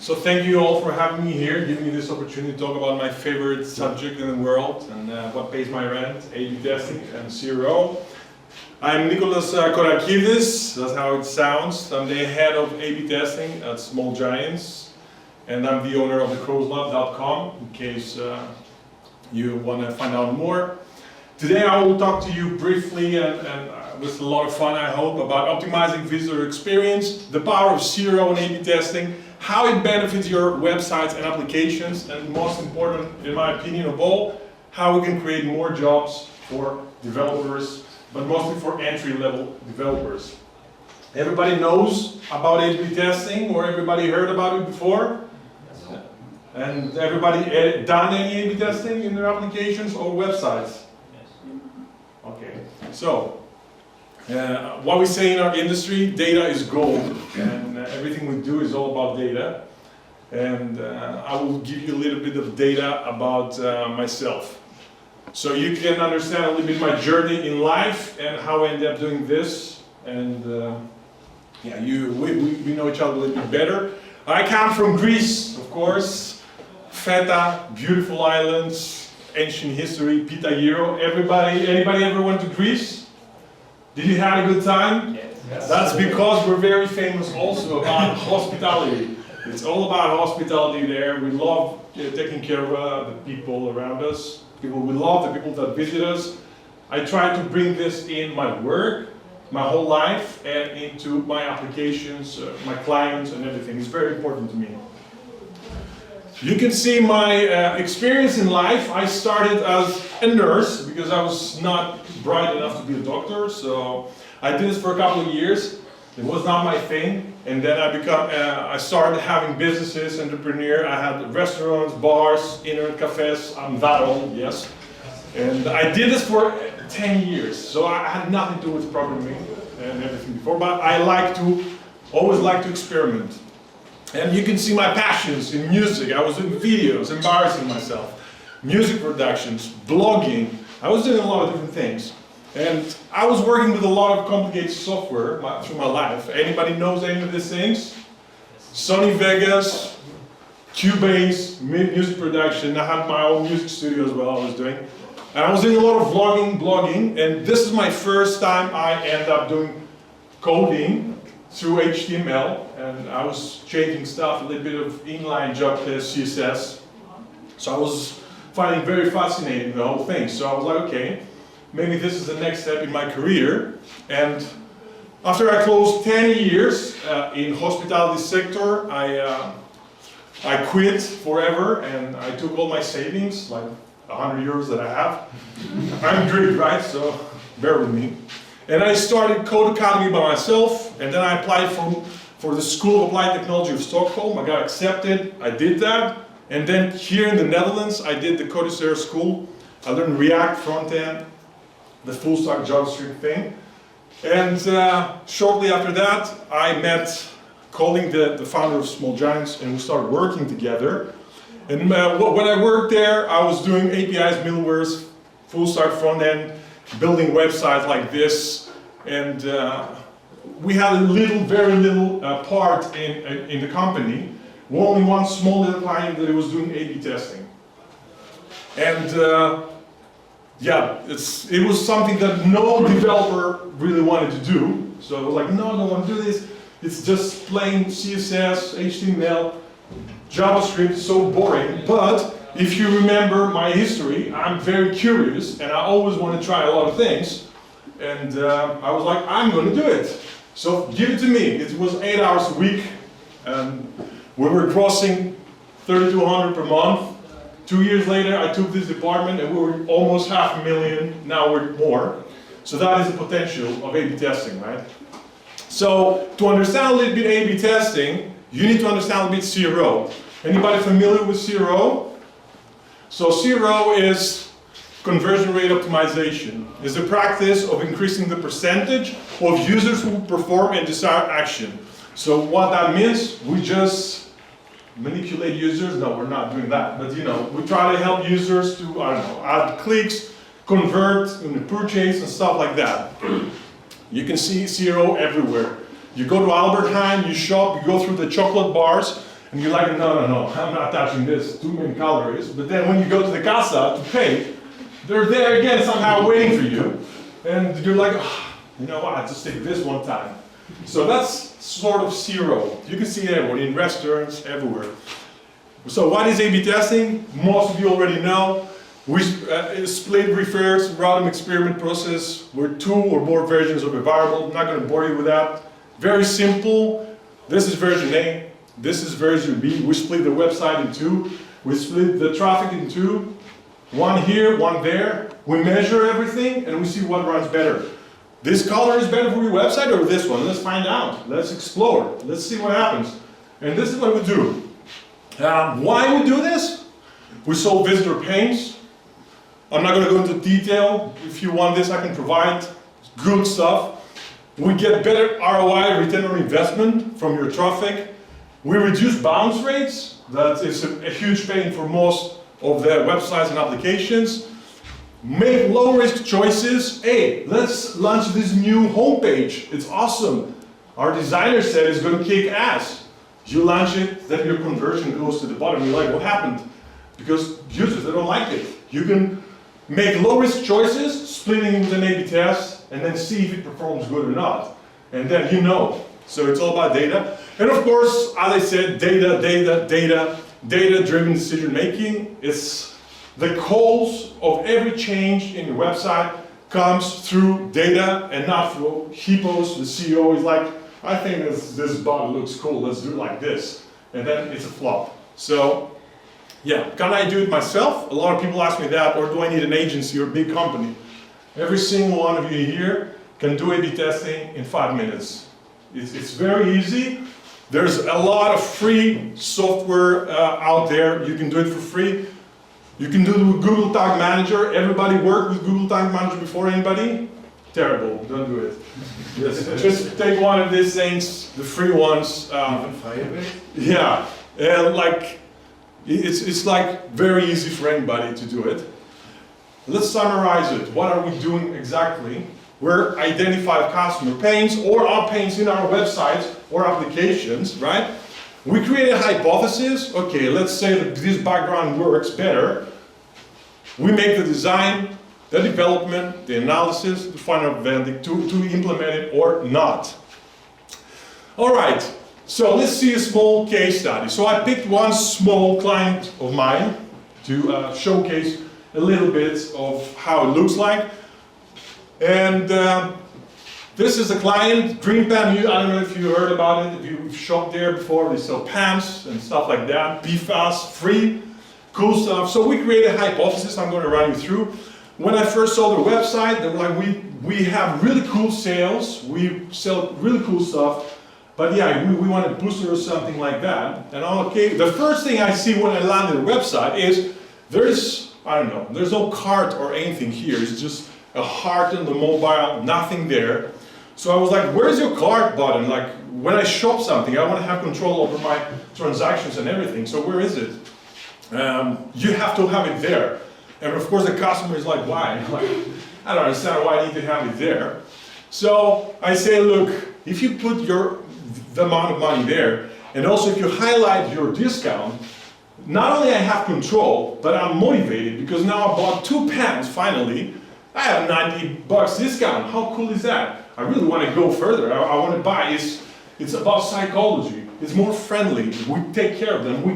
So thank you all for having me here, giving me this opportunity to talk about my favorite subject in the world and what pays my rent, A/B testing and CRO. I'm Nikolas Korakidis, that's how it sounds. I'm the head of A/B testing at Small Giants, and I'm the owner of thecrowslab.com in case you want to find out more. Today I will talk to you briefly and with a lot of fun, I hope, about optimizing visitor experience, the power of CRO and A/B testing, how it benefits your websites and applications, and most important, in my opinion of all, how we can create more jobs for developers, but mostly for entry-level developers. Everybody knows about A/B testing, or everybody heard about it before? Yes. And everybody done any A/B testing in their applications or websites? Yes. Okay, so what we say in our industry, data is gold, and everything we do is all about data. And I will give you a little bit of data about myself. So you can understand a little bit my journey in life and how I ended up doing this. And yeah, we know each other a little bit better. I come from Greece, of course. Feta, beautiful islands, ancient history, Pita Euro. Anybody ever went to Greece? Did you have a good time? Yes. That's because we're very famous also about hospitality. It's all about hospitality there. We love taking care of the people around us. We love the people that visit us. I try to bring this in my work, my whole life, and into my applications, my clients and everything. It's very important to me. You can see my experience in life. I started as a nurse because I was not bright enough to be a doctor, so I did this for a couple of years. It was not my thing, and then I started having businesses, entrepreneur. I had restaurants, bars, internet cafes. I'm that old, yes. And I did this for 10 years, so I had nothing to do with programming and everything before, but I always like to experiment. And you can see my passions in music. I was doing videos, embarrassing myself, music productions, blogging. I was doing a lot of different things. And I was working with a lot of complicated software through my life. Anybody knows any of these things? Sony Vegas, Cubase, music production. I had my own music studio as well I was doing. And I was doing a lot of blogging, and this is my first time I end up doing coding through HTML, and I was changing stuff, a little bit of inline CSS. So I was finding very fascinating the whole thing. So I was like, okay, maybe this is the next step in my career. And after I closed 10 years in hospitality sector, I quit forever, and I took all my savings, like 100 euros that I have. I'm Greek, right? So bear with me. And I started Code Academy by myself, and then I applied for the School of Applied Technology of Stockholm. I got accepted, I did that. And then here in the Netherlands, I did the Codicere School. I learned React front-end, the full-stack JavaScript thing. And shortly after that, I met Colin, the founder of Small Giants, and we started working together. And when I worked there, I was doing APIs, middlewares, full-stack front-end, building websites like this. And we had very little part in the company. Only one small little client that was doing A/B testing. And yeah, it was something that no developer really wanted to do. So I was like, no, I don't want to do this. It's just plain CSS, HTML, JavaScript, so boring. But if you remember my history, I'm very curious and I always want to try a lot of things. And I was like, I'm going to do it. So give it to me. It was 8 hours a week. And we were grossing 3,200 per month. 2 years later, I took this department and we were almost 500,000. Now we're more. So that is the potential of A/B testing, right? So to understand a little bit A/B testing, you need to understand a bit CRO. Anybody familiar with CRO? So CRO is conversion rate optimization. It's the practice of increasing the percentage of users who perform a desired action. So what that means, we just manipulate users. No, we're not doing that. But we try to help users to, add clicks, convert, purchase, and stuff like that. You can see CRO everywhere. You go to Albert Heijn, you shop, you go through the chocolate bars, and you're like, no, I'm not touching this, too many calories. But then when you go to the casa to pay, they're there again somehow waiting for you. And you're like, you know what, just take this one time. So that's sort of zero. You can see it everywhere, in restaurants, everywhere. So what is A/B testing? Most of you already know. We split refers random experiment process where 2 or more versions of a variable. I'm not going to bore you with that. Very simple. This is version A. This is version B. We split the website in 2. We split the traffic in 2. One here, one there. We measure everything and we see what runs better. This color is better for your website or this one? Let's find out. Let's explore. Let's see what happens. And this is what we do. Why we do this? We solve visitor pains. I'm not going to go into detail. If you want this, I can provide good stuff. We get better ROI, return on investment from your traffic. We reduce bounce rates. That is a huge pain for most of the websites and applications. Make low-risk choices. Hey, let's launch this new homepage. It's awesome. Our designer said it's going to kick ass. You launch it, then your conversion goes to the bottom. You're like, what happened? Because users, they don't like it. You can make low-risk choices, splitting with an A/B test, and then see if it performs good or not. And then you know. So it's all about data. And of course, as I said, data-driven decision-making is the cause of every change in your website comes through data and not through hippos. The CEO is like, I think this bot looks cool, let's do it like this. And then it's a flop. So, yeah, can I do it myself? A lot of people ask me that, or do I need an agency or a big company? Every single one of you here can do A/B testing in 5 minutes. It's very easy. There's a lot of free software out there. You can do it for free. You can do it with Google Tag Manager. Everybody worked with Google Tag Manager before? Anybody? Terrible, don't do it. Just take one of these things, the free ones. Even Firebase? Yeah, like it's like very easy for anybody to do it. Let's summarize it. What are we doing exactly? We're identifying customer pains or our pains in our websites or applications, right? We create a hypothesis. Okay, let's say that this background works better. We make the design, the development, the analysis, the final vending to implement it or not. All right, so let's see a small case study. So I picked one small client of mine to showcase a little bit of how it looks like. And this is a client, Green Pan. I don't know if you heard about it, if you've shopped there before. They sell pants and stuff like that, PFAS, free, cool stuff. So we created a hypothesis I'm going to run you through. When I first saw their website, they were like, we have really cool sales, we sell really cool stuff, but yeah, we want to boost it or something like that. And okay, the first thing I see when I land on the website is there's no cart or anything here. It's just a heart on the mobile, nothing there. So I was like, where's your cart button? Like, when I shop something, I want to have control over my transactions and everything. So where is it? You have to have it there. And of course the customer is like, why? Like, I don't understand why I need to have it there. So I say, look, if you put the amount of money there, and also if you highlight your discount, not only I have control, but I'm motivated because now I bought 2 pens finally. I have $90 discount. How cool is that? I really want to go further. I want to buy. It's about psychology. It's more friendly. We take care of them. We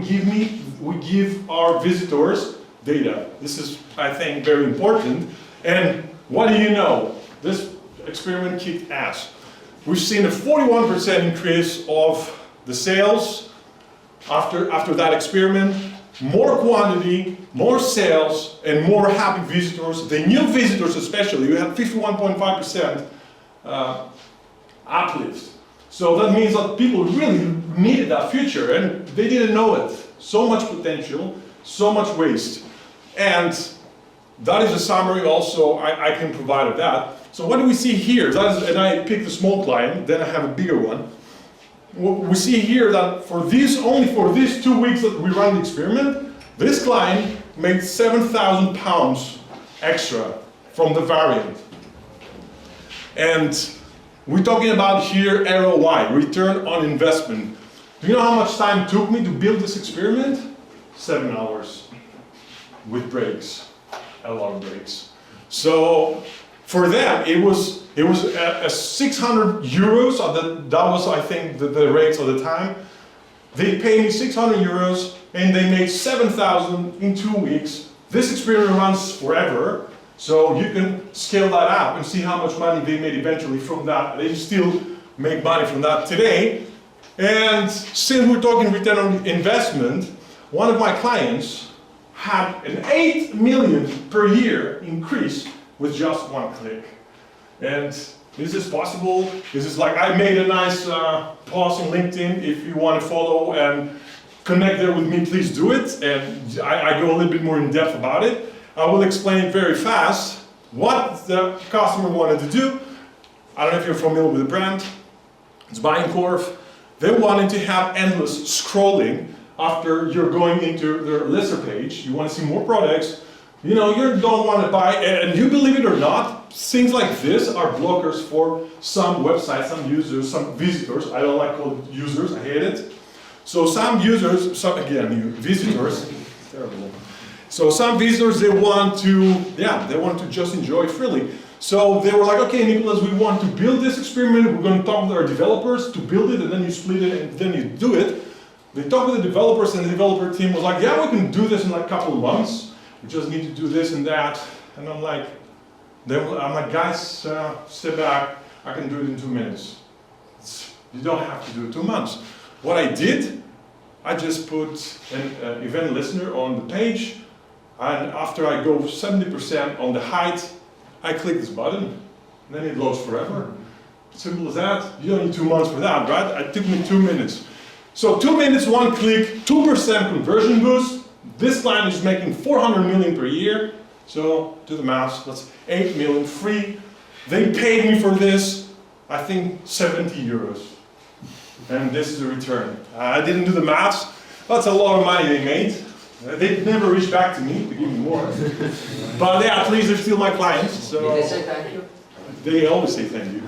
give our visitors data. This is, I think, very important. And what do you know? This experiment kicked ass. We've seen a 41% increase of the sales after that experiment. More quantity, more sales, and more happy visitors. The new visitors especially, we had 51.5% uplift. So that means that people really needed that feature and they didn't know it. So much potential, so much waste. And that is a summary also I can provide of that. So what do we see here? And I picked a small client, then I have a bigger one. We see here that only for these 2 weeks that we run the experiment, this client made £7,000 extra from the variant. And we're talking about here ROI, return on investment. Do you know how much time it took me to build this experiment? 7 hours. With breaks. A lot of breaks. So for them, it was a 600 euros. That was, I think, the rates at the time. They paid me 600 euros and they made 7,000 in 2 weeks. This experiment runs forever, so you can scale that up and see how much money they made eventually from that. They still make money from that today. And since we're talking return on investment, one of my clients had an 8 million per year increase with just one click. And is this possible? This is like, I made a nice post on LinkedIn. If you want to follow and connect there with me, please do it. And I go a little bit more in depth about it. I will explain it very fast what the customer wanted to do. I don't know if you're familiar with the brand. It's Bijenkorf. They wanted to have endless scrolling after you're going into their lister page. You want to see more products. You know, you don't want to buy, and you believe it or not, things like this are blockers for some websites, some users, some visitors. I don't like calling it users, I hate it. So some users, visitors, terrible. So some visitors, they want to just enjoy freely. So they were like, okay, Nikolas, we want to build this experiment. We're going to talk with our developers to build it, and then you split it, and then you do it. They talked with the developers, and the developer team was like, yeah, we can do this in like a couple of months. We just need to do this and that. And I'm like, guys, sit back. I can do it in 2 minutes. You don't have to do it 2 months. What I did, I just put an event listener on the page. And after I go 70% on the height, I click this button. And then it loads forever. Simple as that. You don't need 2 months for that, right? It took me 2 minutes. So 2 minutes, 1 click, 2% conversion boost. This client is making 400 million per year. So do the math, that's 8 million free. They paid me for this, I think 70 euros. And this is the return. I didn't do the maths. That's a lot of money they made. They never reached back to me to give me more. But yeah, at least they're still my clients. So did they say thank you? They always say thank you.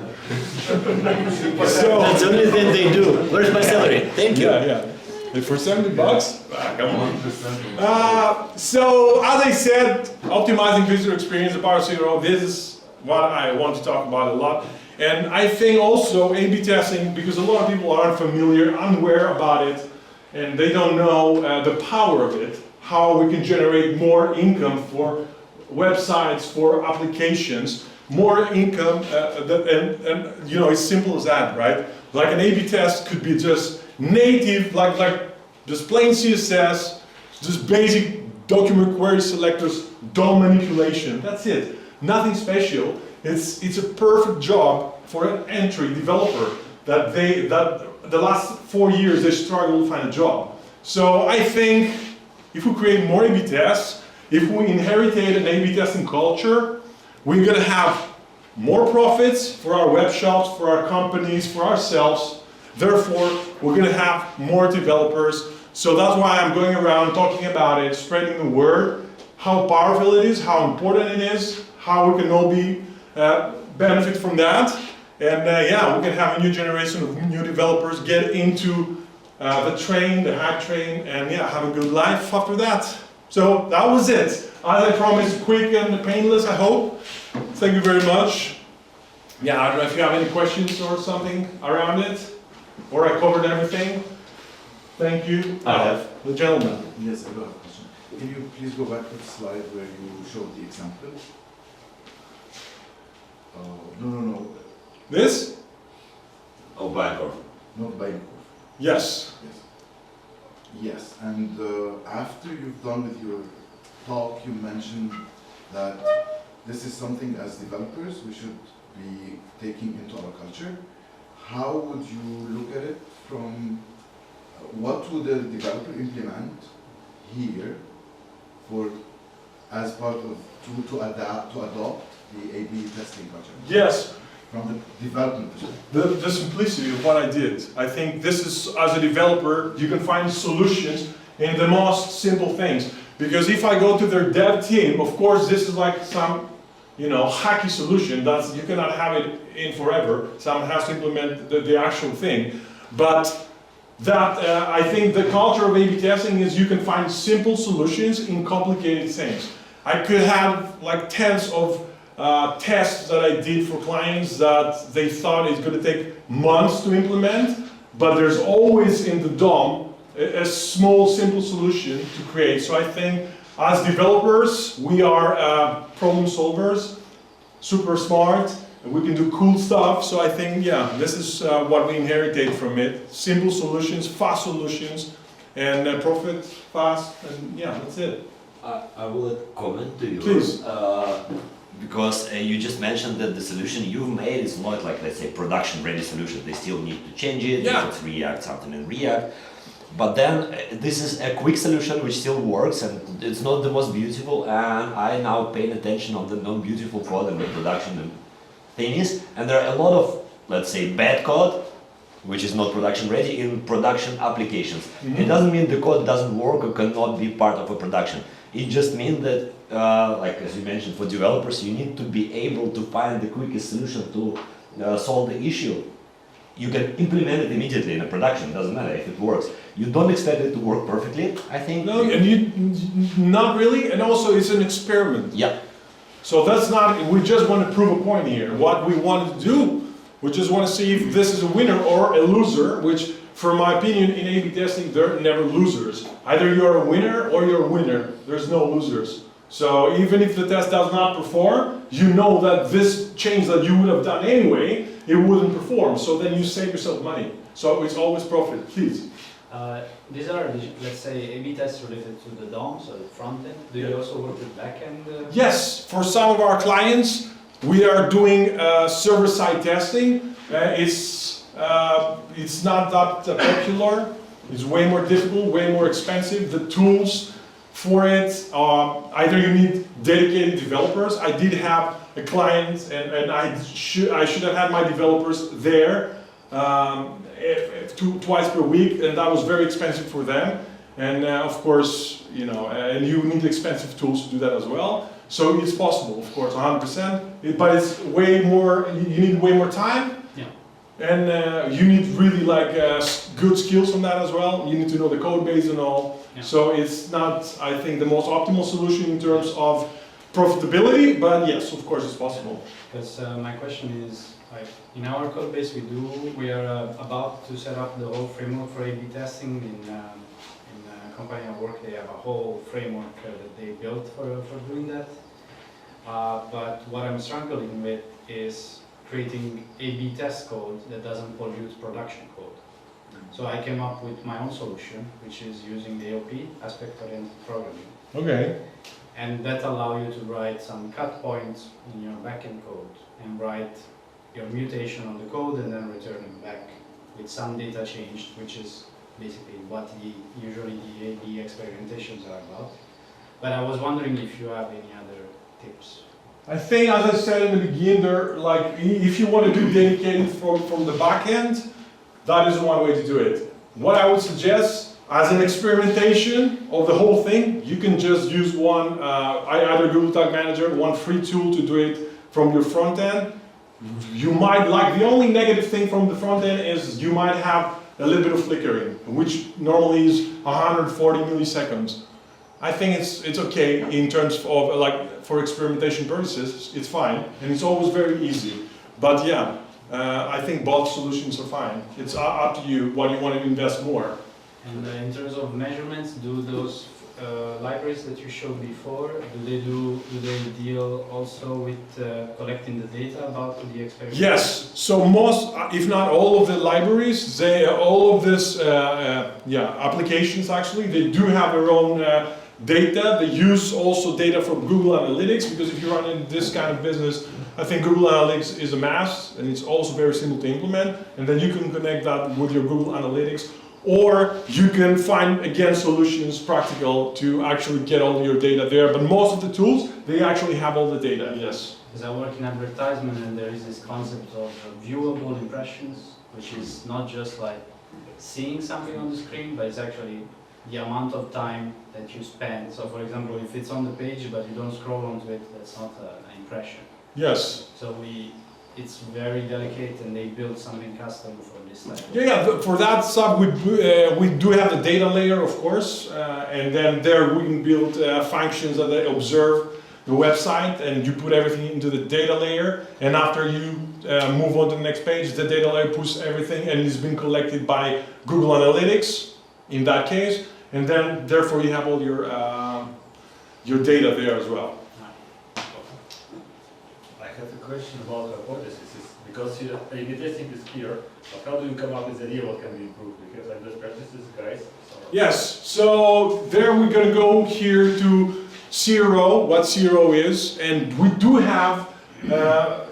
So, that's the only thing they do. Where's my salary? Thank you. Yeah. And for 70 bucks? Come on. So, as I said, optimizing visitor experience, the power of zero, this is what I want to talk about a lot. And I think also A/B testing, because a lot of people aren't familiar, unaware about it, and they don't know the power of it, how we can generate more income for websites, for applications, more income, and you know, it's simple as that, right? Like an A/B test could be just native, like just plain CSS, just basic document query selectors, DOM manipulation. That's it. Nothing special. It's a perfect job for an entry developer that the last 4 years they struggle to find a job. So I think if we create more A/B tests, if we inherited an A/B testing culture, we're gonna have more profits for our web shops, for our companies, for ourselves. Therefore, we're going to have more developers. So that's why I'm going around talking about it, spreading the word, how powerful it is, how important it is, how we can all be benefit from that. And yeah, we can have a new generation of new developers get into the train, the hack train, and yeah, have a good life after that. So that was it. As I promised, quick and painless, I hope. Thank you very much. Yeah, I don't know if you have any questions or something around it, or I covered everything. Thank you. I have. The gentleman. Yes, I got a question. Can you please go back to the slide where you showed the example? No. This? Oh, Bijenkorf. Not Bijenkorf. Yes. Yes, and after you've done with your talk, you mentioned that this is something as developers we should be taking into our culture. How would you look at it from, what would the developer implement here for, as part of, to adopt the A/B testing culture? Yes. From the development perspective. The simplicity of what I did. I think this is, as a developer, you can find solutions in the most simple things. Because if I go to their dev team, of course this is like some, you know, hacky solution. That's, you cannot have it in forever. Someone has to implement the actual thing. But that I think the culture of A/B testing is you can find simple solutions in complicated things. I could have like tens of tests that I did for clients that they thought it's going to take months to implement, but there's always in the DOM a small, simple solution to create. So I think as developers, we are problem solvers, super smart, and we can do cool stuff. So I think, yeah, this is what we inherited from it. Simple solutions, fast solutions, and profit fast, and yeah, that's it. I will comment to you. Please. Because you just mentioned that the solution you've made is not like, let's say, production-ready solution. They still need to change it. Yeah. If it's React, something in React. But then this is a quick solution which still works, and it's not the most beautiful. And I now paying attention on the non-beautiful code and the production things. And there are a lot of, let's say, bad code which is not production-ready in production applications. Mm-hmm. It doesn't mean the code doesn't work or cannot be part of a production. It just means that, like as you mentioned, for developers, you need to be able to find the quickest solution to solve the issue. You can implement it immediately in a production, doesn't matter if it works. You don't expect it to work perfectly, I think. No, and you, not really, and also it's an experiment. Yeah. So that's not, we just want to prove a point here. What we want to do, we just want to see if this is a winner or a loser, which, for my opinion, in A/B testing, there are never losers. Either you're a winner or you're a winner. There's no losers. So even if the test does not perform, you know that this change that you would have done anyway, it wouldn't perform. So then you save yourself money. So it's always profit. Please. These are, let's say, A/B tests related to the DOM, so the front end. Do you also work with backend? Yes, for some of our clients, we are doing server-side testing. It's not that popular. It's way more difficult, way more expensive. The tools for it, either you need dedicated developers. I did have a client, and I should have had my developers there twice per week, and that was very expensive for them. And of course, you know, and you need expensive tools to do that as well. So it's possible, of course, 100%. But it's way more. You need way more time. Yeah. And you need really like good skills on that as well. You need to know the code base and all. Yeah. So it's not, I think, the most optimal solution in terms of profitability, but yes, of course, it's possible. Because my question is, like, in our code base, we are about to set up the whole framework for A/B testing. In a company I work, they have a whole framework that they built for doing that. But what I'm struggling with is creating A/B test code that doesn't pollute production code. So I came up with my own solution, which is using the AOP, aspect-oriented programming. Okay. And that allow you to write some cut points in your backend code and write your mutation on the code and then return it back with some data changed, which is basically what usually the A/B experimentations are about. But I was wondering if you have any other tips. I think, as I said in the beginning, like if you want to do dedicated from the back end, that is one way to do it. What I would suggest, as an experimentation of the whole thing, you can just use one, either Google Tag Manager, one free tool to do it from your front end. You might like, the only negative thing from the front end is you might have a little bit of flickering, which normally is 140 milliseconds. I think it's okay in terms of, like, for experimentation purposes, it's fine, and it's always very easy. But yeah, I think both solutions are fine. It's up to you what you want to invest more. And in terms of measurements, do those libraries that you showed before, do they deal also with collecting the data about the experiment? Yes. So most, if not all of the libraries, all of this, applications actually, they do have their own data. They use also data from Google Analytics, because if you run in this kind of business, I think Google Analytics is a must, and it's also very simple to implement. And then you can connect that with your Google Analytics. Or you can find, again, solutions practical to actually get all your data there. But most of the tools, they actually have all the data, yes. Because I work in advertisement, and there is this concept of viewable impressions, which is not just like seeing something on the screen, but it's actually the amount of time that you spend. So for example, if it's on the page, but you don't scroll onto it, that's not an impression. Yes. So it's very delicate, and they build something custom for this type of. Yeah, for that stuff we do have the data layer, of course, and then there we can build functions that they observe the website, and you put everything into the data layer, and after you move on to the next page, the data layer puts everything, and it's been collected by Google Analytics in that case, and then therefore you have all your data there as well. I have a question about hypothesis. Because A/B testing is clear, but how do you come up with the idea what can be improved? Because like best practices, guys. Yes, so there we're going to go here to CRO, what CRO is, and we do have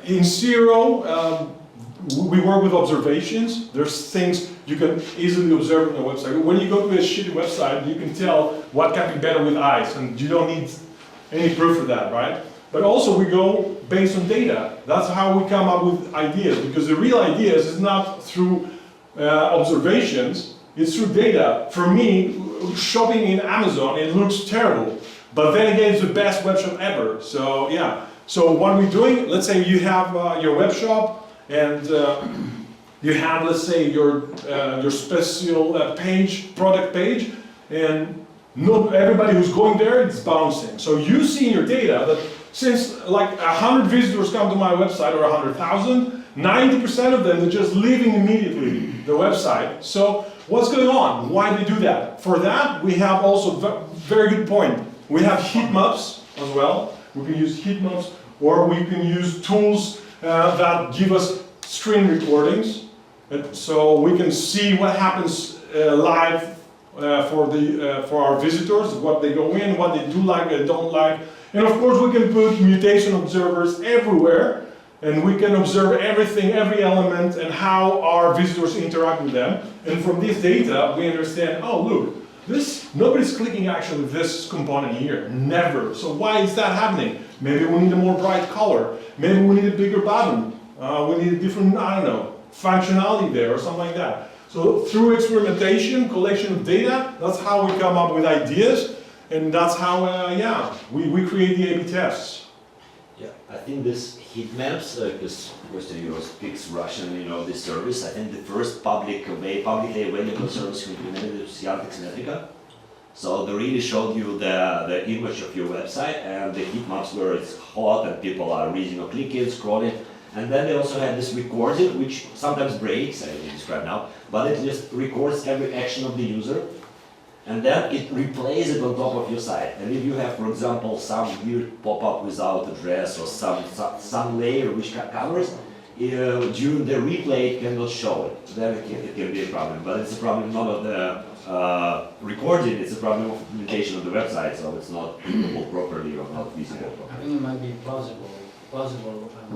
in CRO, we work with observations. There's things you can easily observe on the website. When you go to a shitty website, you can tell what can be better with eyes, and you don't need any proof for that, right? But also we go based on data. That's how we come up with ideas, because the real ideas is not through observations, it's through data. For me, shopping in Amazon, it looks terrible, but then again, it's the best web shop ever. So yeah, so what we're doing, let's say you have your web shop, and you have, let's say, your special page, product page, and not everybody who's going there, it's bouncing. So you see in your data that since like 100 visitors come to my website, or 100,000, 90% of them are just leaving immediately the website. So what's going on? Why do they do that? For that, we have also very good point. We have heat maps as well. We can use heat maps, or we can use tools that give us screen recordings, and so we can see what happens live for our visitors, what they go in, what they do like, they don't like. And of course we can put mutation observers everywhere, and we can observe everything, every element, and how our visitors interact with them. And from this data we understand, oh look, nobody's clicking actually this component here, never. So why is that happening? Maybe we need a more bright color, maybe we need a bigger button, we need a different, I don't know, functionality there or something like that. So through experimentation, collection of data, that's how we come up with ideas, and that's how, we create the A/B tests. Yeah, I think this heat maps, because Western Europe speaks Russian, this service. I think the first publicly available service we implemented was Yandex Metrica. So they really showed you the image of your website and the heat maps where it's hot and people are reading or clicking, scrolling. And then they also had this recording, which sometimes breaks, I will describe now, but it just records every action of the user. And then it replays it on top of your site. And if you have, for example, some weird pop-up without address, or some layer which covers, during the replay it cannot show it. Then it can be a problem. But it's a problem not of the recording, it's a problem of implementation of the website, so it's not readable properly or not visible I properly. think it might be plausible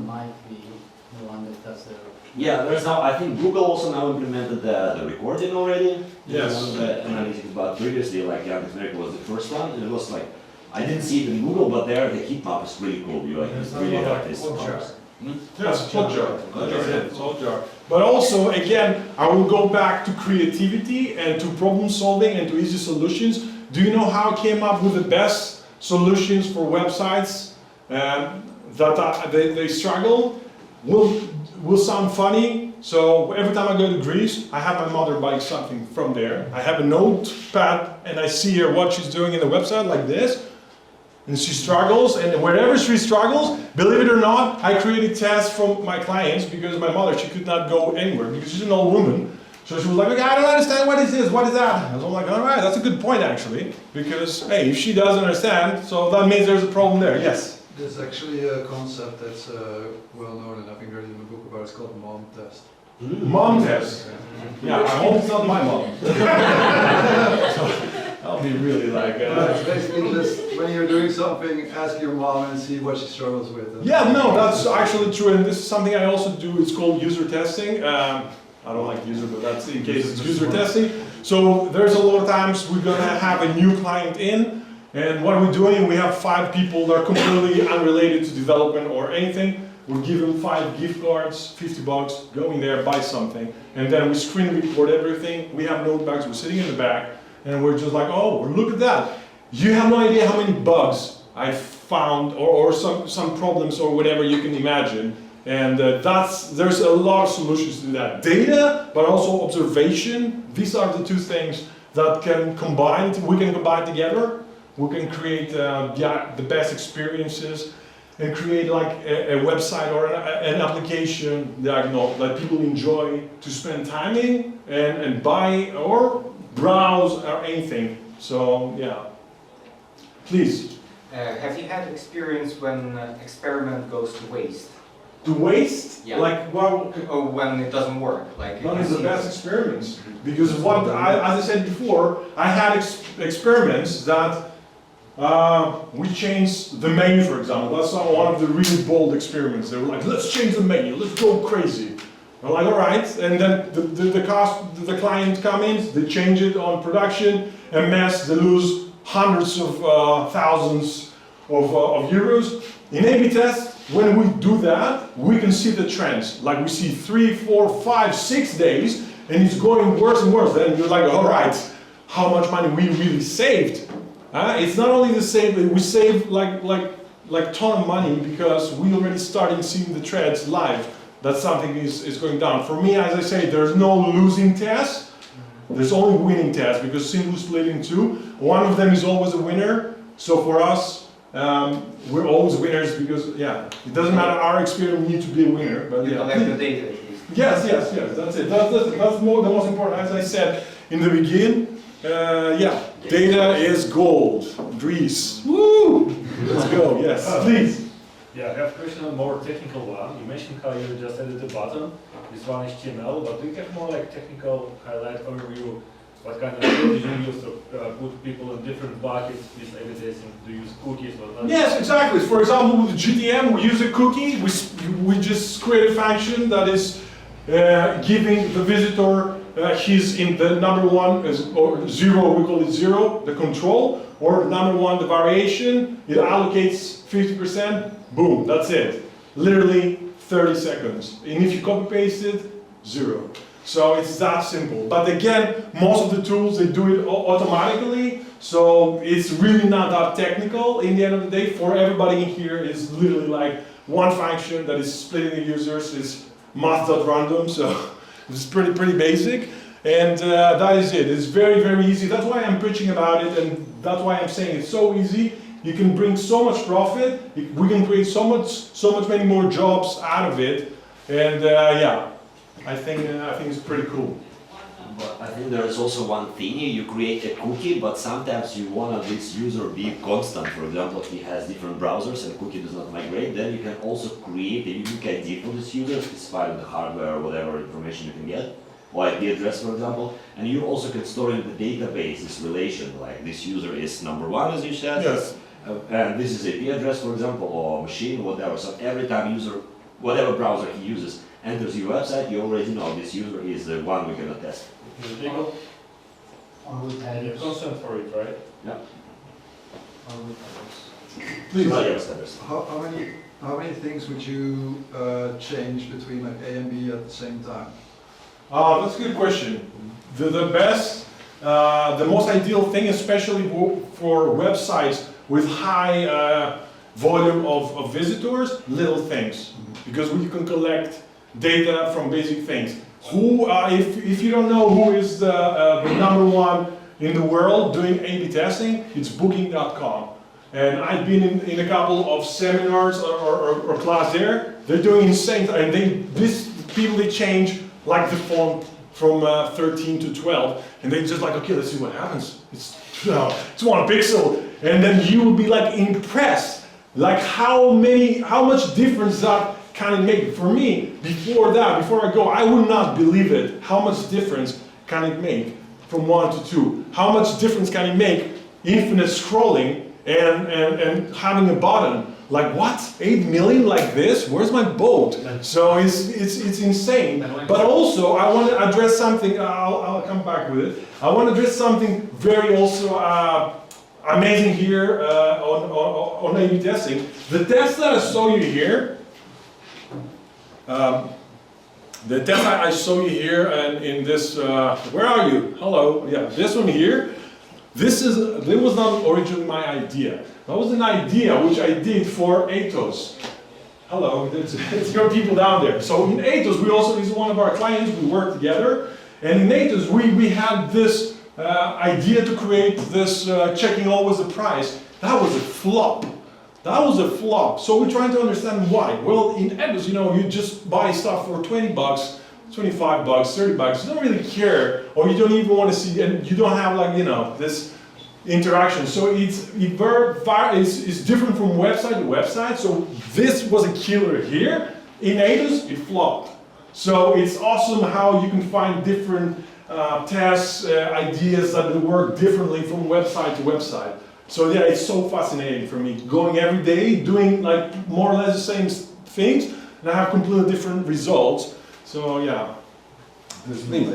might be the one that does the. Yeah, that's how I think Google also now implemented the recording already. Yes. The analytics, but previously, like Yandex America was the first one, and it was like, I didn't see it in Google, but there the heat map is really cool. You really have this. Yes, Hotjar. That's it, it's Hotjar. But also, again, I will go back to creativity and to problem solving and to easy solutions. Do you know how I came up with the best solutions for websites that they struggle? Will sound funny. So every time I go to Greece, I have my mother buy something from there. I have a notepad and I see her what she's doing in the website like this. And she struggles, and wherever she struggles, believe it or not, I created tests from my clients because my mother, she could not go anywhere because she's an old woman. So she was like, I don't understand, what is this, what is that? And I was like, all right, that's a good point actually, because hey, if she doesn't understand, so that means there's a problem there, yes. There's actually a concept that's well known, and I think there's even a book about it. It's called mom test. Mom test. Yeah, I hope it's not my mom. I'll be really like. It's basically just when you're doing something, ask your mom and see what she struggles with. Yeah, no, that's actually true, and this is something I also do. It's called user testing. I don't like user, but that's in case it's user testing. So there's a lot of times we're gonna have a new client in. And what we're doing, we have 5 people that are completely unrelated to development or anything. We give them 5 gift cards, $50, go in there, buy something, and then we screen record everything. We have notepads, we're sitting in the back, and we're just like, oh, look at that. You have no idea how many bugs I found, or some problems or whatever you can imagine And there's a lot of solutions to that. Data, but also observation. These are the two things that we can combine together. We can create the best experiences and create like a website or an application that people enjoy to spend time in and buy or browse or anything. So yeah, please. Have you had experience when experiment goes to waste? To waste? Yeah. Like what? Or when it doesn't work? Like That you is the see- best experiments. Because as I said before, I had experiments that we changed the menu, for example. That's one of the really bold experiments. They were like, let's change the menu, let's go crazy. I'm like, all right. And then the client come in, they change it on production, and mass, they lose hundreds of thousands of euros. In A/B test, when we do that, we can see the trends. Like we see 3, 4, 5, 6 days, and it's going worse and worse. Then you're like, all right, how much money we really saved? It's not only the same, we save like ton of money because we already started seeing the trends live. That something is going down. For me, as I say, there's no losing test. There's only winning tests because single split in two. One of them is always a winner. So for us, we're always winners because it doesn't matter our experience. We need to be a winner. But You collect the data at least. Yes. That's it. That's the most important. As I said in the beginning, data is gold. Greece. Woo! Let's go. Yes, please. Yeah, I have a question, a more technical one. You mentioned how you just added the button, this one HTML, but do you have more like technical highlight overview? What kind of tools you use to put people in different buckets with A/B testing? Do you use cookies or not? Yes, exactly. For example, with GTM, we use a cookie. We just create a function that is giving the visitor his in the number one or zero. We call it zero, the control, or number one, the variation. It allocates 50%. Boom, that's it. Literally 30 seconds. And if you copy paste it, 0. So it's that simple. But again, most of the tools, they do it automatically. So it's really not that technical in the end of the day. For everybody in here, it's literally like one function that is splitting the users is math.random. So it's pretty basic. And that is it. It's very, very easy. That's why I'm preaching about it. And that's why I'm saying it's so easy. You can bring so much profit. We can create so much many more jobs out of it. And I think it's pretty cool. But I think there is also one thing, you create a cookie, but sometimes you want this user be constant. For example, if he has different browsers and cookie does not migrate, then you can also create a unique ID for this user, specify the hardware or whatever information you can get, or IP address, for example. And you also can store in the database this relation, like this user is number one, as you said. Yes. And this is IP address, for example, or machine, whatever. So every time user, whatever browser he uses, enters your website, you already know this user is the one we're gonna test. Is it legal? On root And you headers. consent for it, right? On root headers. Please. How many things would you change between like A and B at the same time? That's a good question. The most ideal thing, especially for websites with high volume of visitors, little things. Because we can collect data from basic things. If you don't know who is the number one in the world doing A/B testing, it's Booking.com. And I've been in a couple of seminars or class there. They're doing insane, and these people they change like the font from 13 to 12, and they just like, okay, let's see what happens. It's 1 pixel, and then you will be like impressed, like how much difference that can it make. For me, before I go, I would not believe it. How much difference can it make from 1 to 2? How much difference can it make? Infinite scrolling and having a button. Like what? 8 million like this? Where's my boat? So it's insane. But also I want to address something. I'll come back with it. I want to address something very also amazing here on A/B testing. The test that I show you here. The test I show you here and in this. Where are you? Hello. Yeah, this one here. This was not originally my idea. That was an idea which I did for Atos. hello, it's your people down there. So in Atos, we also, he's one of our clients, we work together. And in Atos, we had this idea to create this checking always the price. That was a flop. That was a flop. So we're trying to understand why. Well, in Atos, you know, you just buy stuff for 20 bucks, 25 bucks, 30 bucks. You don't really care, or you don't even want to see, and you don't have like, you know, this interaction. So it's different from website to website. So this was a killer here. In Atos, it flopped. So it's awesome how you can find different tests, ideas that work differently from website to website. So yeah, it's so fascinating for me. Going every day, doing like more or less the same things, and I have completely different results. So yeah. There's Please.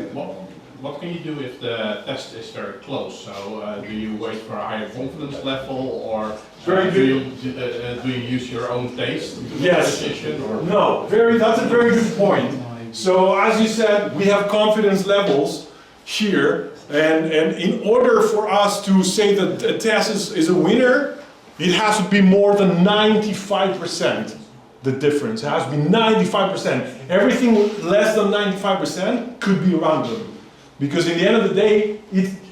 What can you do if the test is very close? So do you wait for a higher confidence level, or Very do you use your own taste to make a Yes. decision? Or? No, that's a very good point. So as you said, we have confidence levels here, and in order for us to say that a test is a winner, it has to be more than 95%. The difference, it has to be 95%. Everything less than 95% could be random. Because in the end of the day,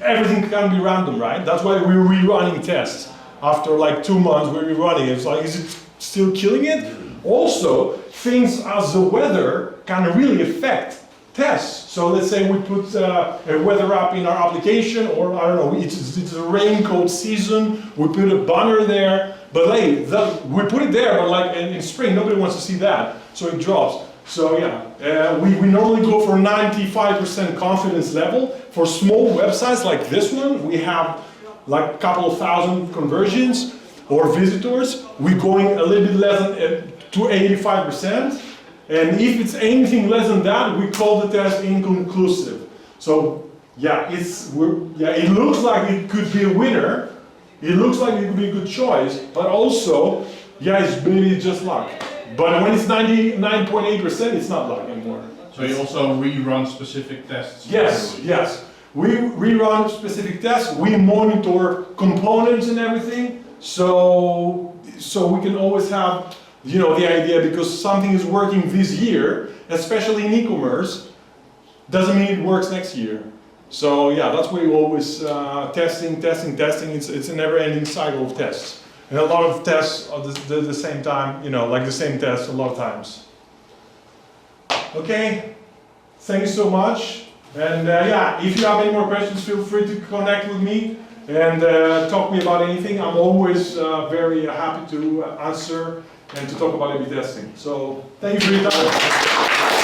everything can be random, right? That's why we're rerunning tests. After like 2 months, we're rerunning it. It's like, is it still killing it? Also, things as the weather can really affect tests. So let's say we put a weather app in our application, or I don't know, it's a raincoat season, we put a banner there, but hey, we put it there, but like in spring, nobody wants to see that, so it drops. So yeah, we normally go for 95% confidence level. For small websites like this one, we have like a couple of thousand conversions or visitors. We're going a little bit less than to 85%. And if it's anything less than that, we call the test inconclusive. So yeah, it looks like it could be a winner. It looks like it could be a good choice, but also, yeah, it's maybe just luck. But when it's 99.8%, it's not luck anymore. So you also rerun specific tests? Yes, yes. We rerun specific tests. We monitor components and everything. So we can always have, you know, the idea, because something is working this year, especially in e-commerce, doesn't mean it works next year. So yeah, that's why we always testing. It's a never-ending cycle of tests. And a lot of tests are the same time, you know, like the same test a lot of times. Okay, thank you so much. And yeah, if you have any more questions, feel free to connect with me and talk to me about anything. I'm always very happy to answer and to talk about A/B testing. So thank you for your time.